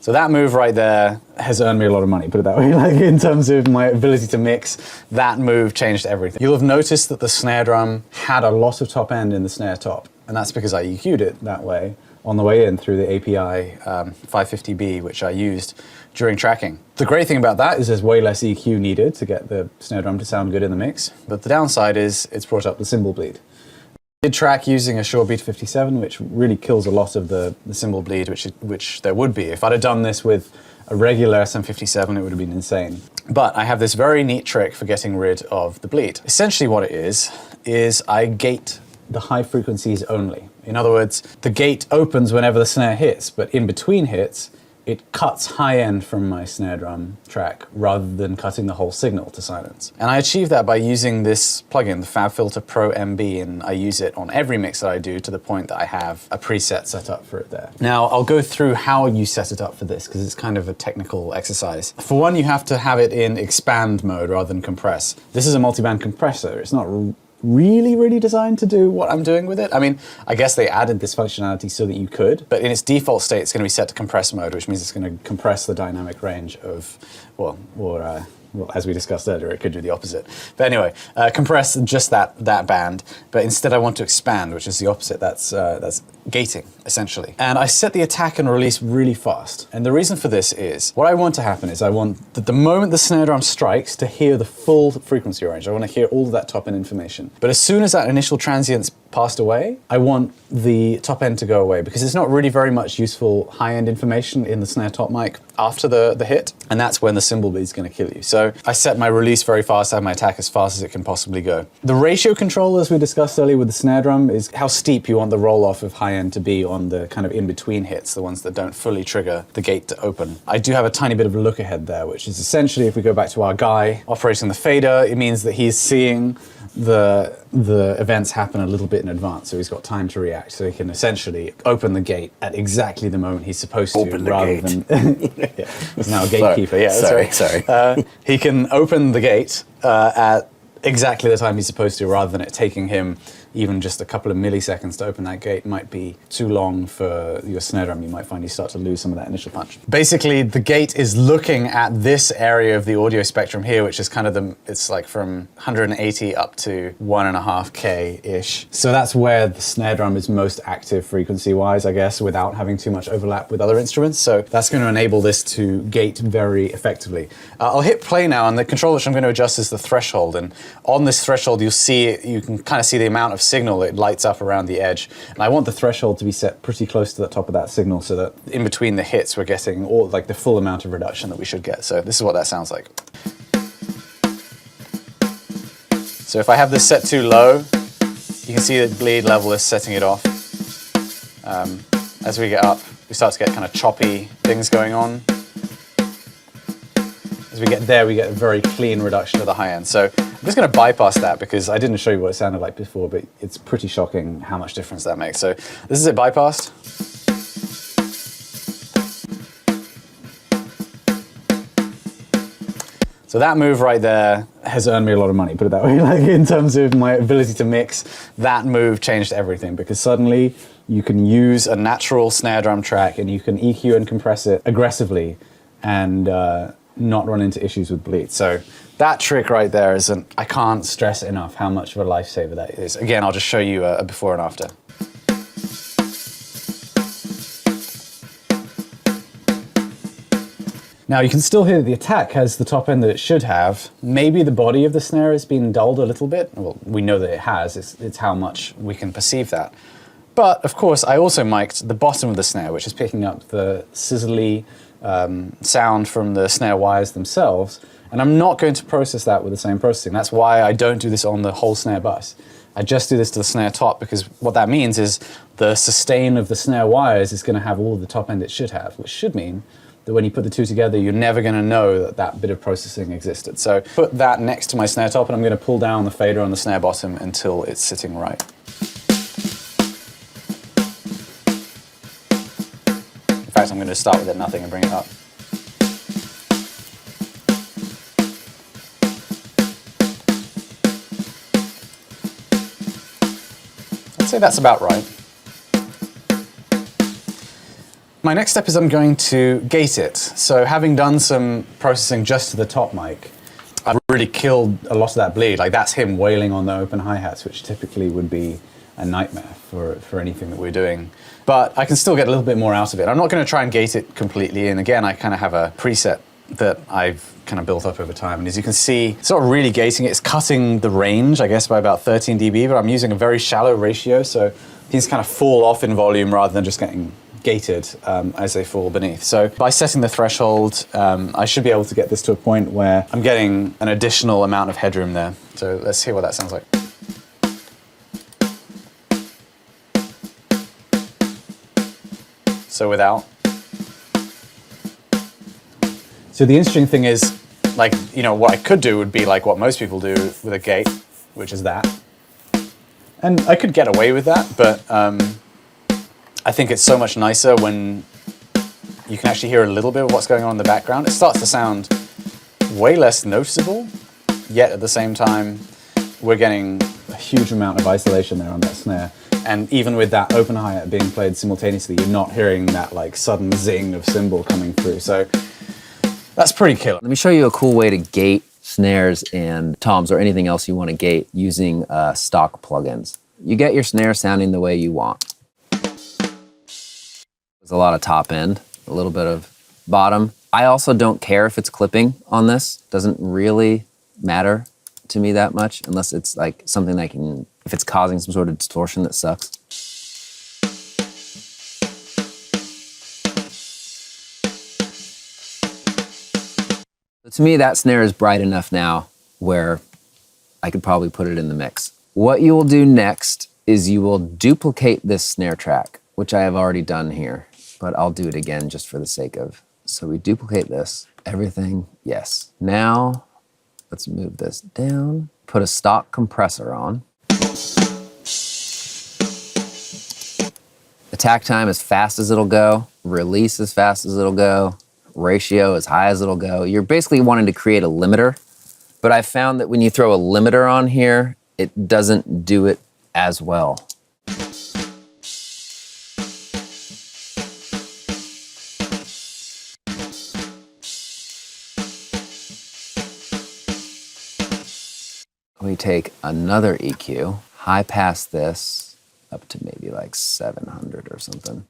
So that move right there has earned me a lot of money, put it that way. Like in terms of my ability to mix, that move changed everything. You'll have noticed that the snare drum had a lot of top end in the snare top, and that's because I EQ'd it that way on the way in through the API 550B, which I used during tracking. The great thing about that is there's way less EQ needed to get the snare drum to sound good in the mix, but the downside is it's brought up the cymbal bleed. I did track using a Shure Beta 57, which really kills a lot of the cymbal bleed, which there would be. If I'd have done this with a regular SM57, it would have been insane. But I have this very neat trick for getting rid of the bleed. Essentially what it is I gate the high frequencies only. In other words, the gate opens whenever the snare hits, but in between hits, it cuts high end from my snare drum track rather than cutting the whole signal to silence. And I achieve that by using this plugin, the FabFilter Pro MB, and I use it on every mix that I do to the point that I have a preset set up for it there. Now, I'll go through how you set it up for this because it's kind of a technical exercise. For one, you have to have it in expand mode rather than compress. This is a multiband compressor. It's not really designed to do what I'm doing with it. I mean, I guess they added this functionality so that you could, but in its default state, it's going to be set to compress mode, which means it's going to compress the dynamic range of, well, as we discussed earlier, it could do the opposite. But anyway, compress just that band, but instead I want to expand, which is the opposite. That's gating, essentially. And I set the attack and release really fast. And the reason for this is, what I want to happen is I want that the moment the snare drum strikes to hear the full frequency range. I want to hear all of that top end information. But as soon as that initial transient's passed away, I want the top end to go away because there's not really very much useful high-end information in the snare top mic after the hit, and that's when the cymbal bleed is going to kill you. So I set my release very fast, I have my attack as fast as it can possibly go. The ratio control, as we discussed earlier with the snare drum, is how steep you want the roll-off of high-end to be on the kind of in-between hits, the ones that don't fully trigger the gate to open. I do have a tiny bit of a look ahead there, which is essentially, if we go back to our guy operating the fader, it means that he's seeing the events happen a little bit in advance, so he's got time to react, so he can essentially open the gate at exactly the moment he's supposed to, rather than yeah, he's now a gatekeeper. Sorry. He can open the gate at exactly the time he's supposed to, rather than it taking him even just a couple of milliseconds to open that gate. Might be too long for your snare drum. You might find you start to lose some of that initial punch. Basically, the gate is looking at this area of the audio spectrum here, which is kind of it's like from 180 up to 1.5K-ish. So that's where the snare drum is most active frequency-wise, I guess, without having too much overlap with other instruments. So that's going to enable this to gate very effectively. I'll hit play now, and the control which I'm going to adjust is the threshold. And on this threshold, you can kind of see the amount of signal that lights up around the edge. And I want the threshold to be set pretty close to the top of that signal so that in between the hits, we're getting all like the full amount of reduction that we should get. So this is what that sounds like. So if I have this set too low, you can see the bleed level is setting it off. As we get up, we start to get kind of choppy things going on. As we get there, we get a very clean reduction of the high end. So I'm just going to bypass that because I didn't show you what it sounded like before, but it's pretty shocking how much difference that makes. So this is it bypassed. So that move right there has earned me a lot of money, put it that way. Like in terms of my ability to mix, that move changed everything because suddenly you can use a natural snare drum track and you can EQ and compress it aggressively and not run into issues with bleed. So that trick right there I can't stress enough how much of a lifesaver that is. Again, I'll just show you a before and after. Now you can still hear that the attack has the top end that it should have. Maybe the body of the snare has been dulled a little bit. Well, we know that it has. It's how much we can perceive that. But of course, I also mic'd the bottom of the snare, which is picking up the sizzly sound from the snare wires themselves. And I'm not going to process that with the same processing. That's why I don't do this on the whole snare bus. I just do this to the snare top because what that means is the sustain of the snare wires is going to have all the top end it should have, which should mean that when you put the two together, you're never going to know that that bit of processing existed. So put that next to my snare top and I'm going to pull down the fader on the snare bottom until it's sitting right. In fact, I'm going to start with it nothing and bring it up. I'd say that's about right. My next step is I'm going to gate it. So having done some processing just to the top mic, I've really killed a lot of that bleed. Like that's him wailing on the open hi-hats, which typically would be a nightmare for anything that we're doing. But I can still get a little bit more out of it. I'm not going to try and gate it completely. And again, I kind of have a preset that I've kind of built up over time. And as you can see, it's not really gating it. It's cutting the range, I guess, by about 13 dB, but I'm using a very shallow ratio. So things kind of fall off in volume rather than just getting gated as they fall beneath. So by setting the threshold, I should be able to get this to a point where I'm getting an additional amount of headroom there. So let's hear what that sounds like. So without. So the interesting thing is, like, you know, what I could do would be like what most people do with a gate, which is that. And I could get away with that, but I think it's so much nicer when you can actually hear a little bit of what's going on in the background. It starts to sound way less noticeable, yet at the same time, we're getting a huge amount of isolation there on that snare. And even with that open hi-hat being played simultaneously, you're not hearing that like sudden zing of cymbal coming through. So that's pretty killer. Let me show you a cool way to gate snares and toms or anything else you want to gate using stock plugins. You get your snare sounding the way you want. There's a lot of top end, a little bit of bottom. I also don't care if it's clipping on this. Doesn't really matter to me that much unless it's like something that can, if it's causing some sort of distortion that sucks. So to me, that snare is bright enough now where I could probably put it in the mix. What you will do next is you will duplicate this snare track, which I have already done here, but I'll do it again just for the sake of. So we duplicate this, everything, yes. Now, let's move this down, put a stock compressor on. Attack time as fast as it'll go, release as fast as it'll go, ratio as high as it'll go. You're basically wanting to create a limiter, but I found that when you throw a limiter on here, it doesn't do it as well. We take another EQ, high pass this up to maybe like 700 or something.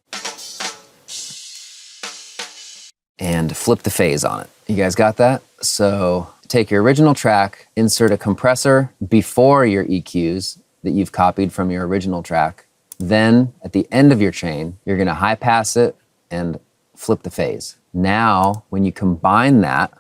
And flip the phase on it. You guys got that? So take your original track, insert a compressor before your EQs that you've copied from your original track. Then at the end of your chain, you're gonna high pass it and flip the phase. Now, when you combine that,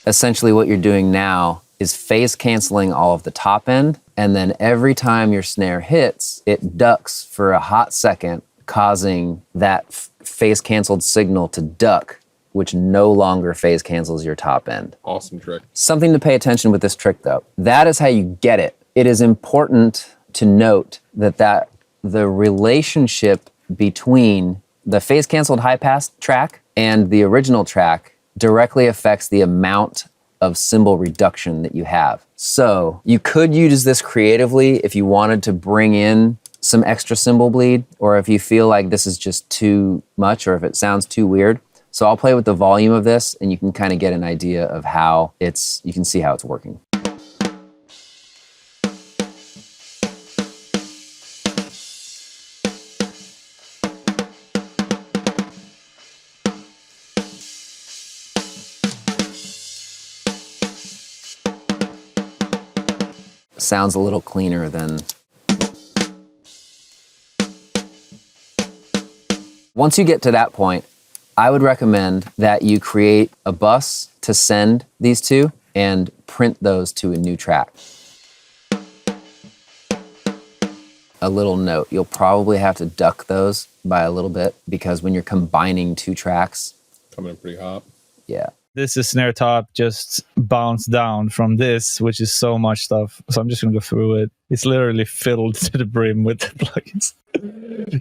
essentially what you're doing now is phase canceling all of the top end, and then every time your snare hits, it ducks for a hot second, causing that phase canceled signal to duck, which no longer phase cancels your top end. Awesome trick. Something to pay attention with this trick though. That is how you get it. It is important to note that the relationship between the phase canceled high pass track and the original track directly affects the amount of cymbal reduction that you have. So you could use this creatively if you wanted to bring in some extra cymbal bleed, or if you feel like this is just too much, or if it sounds too weird. So I'll play with the volume of this and you can kind of get an idea of how you can see how it's working. Sounds a little cleaner than... Once you get to that point, I would recommend that you create a bus to send these to and print those to a new track. A little note, you'll probably have to duck those by a little bit because when you're combining two tracks... Coming in pretty hot. Yeah. This is snare top just bounced down from this, which is so much stuff. So I'm just going to go through it. It's literally filled to the brim with plugins.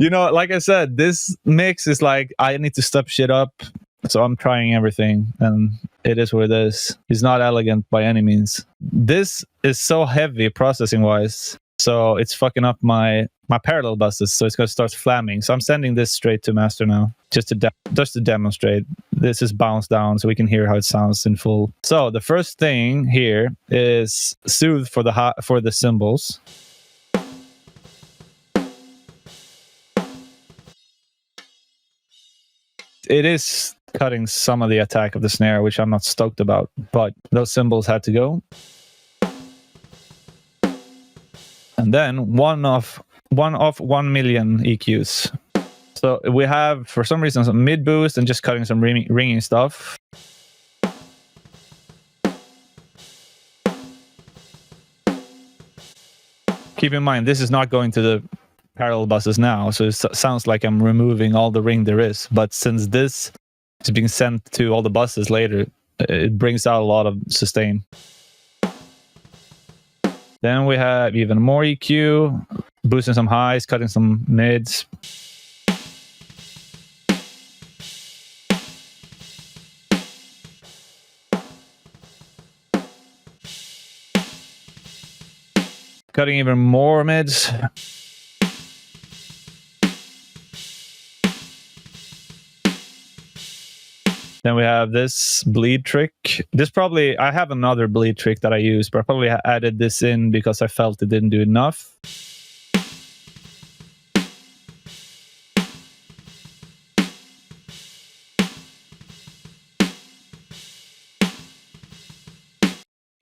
You know, like I said, this mix is like, I need to step shit up. So I'm trying everything and it is what it is. It's not elegant by any means. This is so heavy processing wise. So it's fucking up my parallel buses. So it's going to start flamming. So I'm sending this straight to master now, just to demonstrate. This is bounced down so we can hear how it sounds in full. So the first thing here is soothe for the cymbals. It is cutting some of the attack of the snare, which I'm not stoked about, but those cymbals had to go. And then one off 1 million EQs. So we have, for some reason, some mid boost and just cutting some ringing stuff. Keep in mind, this is not going to the parallel buses now, so it sounds like I'm removing all the ring there is. But since this is being sent to all the buses later, it brings out a lot of sustain. Then we have even more EQ, boosting some highs, cutting some mids. Cutting even more mids. Then we have this bleed trick. I have another bleed trick that I use, but I probably added this in because I felt it didn't do enough.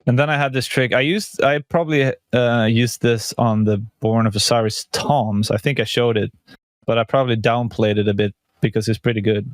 And then I had this trick. I probably used this on the Born of Osiris toms. I think I showed it, but I probably downplayed it a bit because it's pretty good.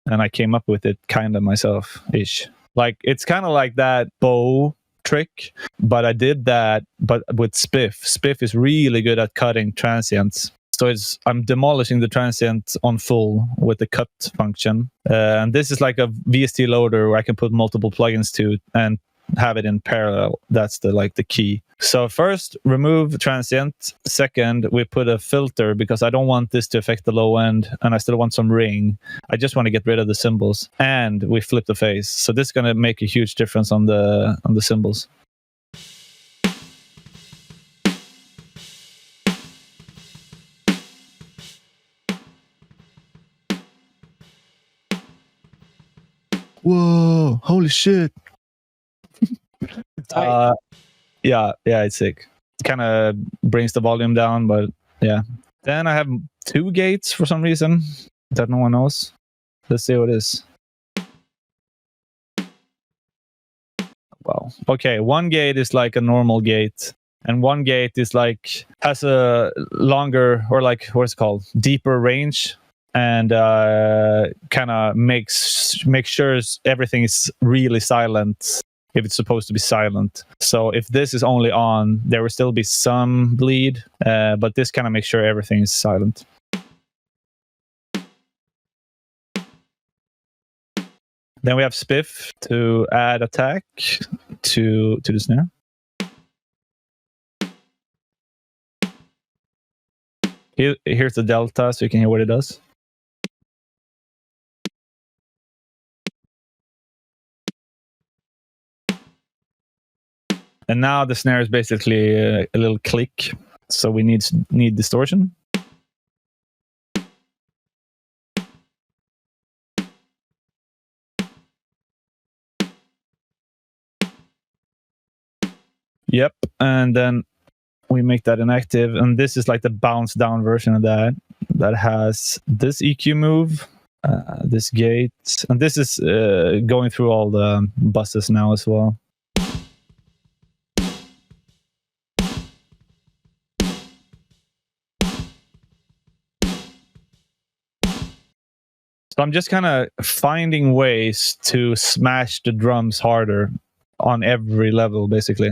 And I came up with it kind of myself-ish. Like, it's kind of like that bow trick, but I did that, but with Spiff. Spiff is really good at cutting transients. So I'm demolishing the transient on full with the cut function. And this is like a VST loader where I can put multiple plugins to and have it in parallel. That's the key. So first, remove transient. Second, we put a filter because I don't want this to affect the low end, and I still want some ring. I just want to get rid of the cymbals. And we flip the phase. So this is going to make a huge difference on the cymbals. Whoa! Holy shit! Yeah, it's sick. It kind of brings the volume down, but yeah. Then I have 2 gates for some reason that no one knows. Let's see what it is. Wow. Okay, 1 gate is like a normal gate, and 1 gate is like has a longer, or like what's it called, deeper range, and kind of make sure everything is really silent if it's supposed to be silent. So if this is only on, there will still be some bleed, but this kind of makes sure everything is silent. Then we have Spiff to add attack to the snare. Here's the delta, so you can hear what it does. And now the snare is basically a little click, so we need distortion. Yep, and then we make that inactive, and this is like the bounce down version of that has this EQ move, this gate, and this is going through all the buses now as well. So I'm just kind of finding ways to smash the drums harder on every level, basically.